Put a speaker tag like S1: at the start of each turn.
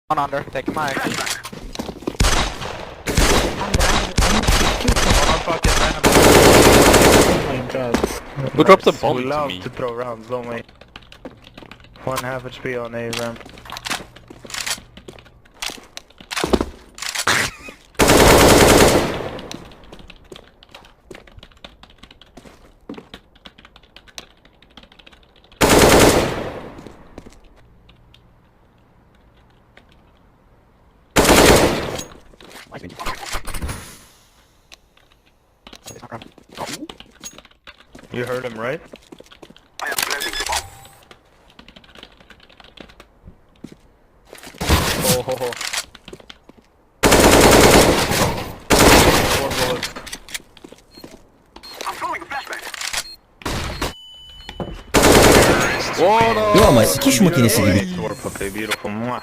S1: One under, take my.
S2: Oh my god.
S3: Who dropped the bomb
S2: We
S3: to
S2: love
S3: me?
S2: to throw rounds, don't we? 1.5 HP on A ramp. You heard him, right?
S4: I am planting the bomb.
S2: Oh ho ho. 4 bullets.
S4: I'm throwing a flashbang.
S3: Whoa, no!
S5: Yo ama sikiş makinesi gibi.
S2: Beautiful puppy, beautiful. Mwah.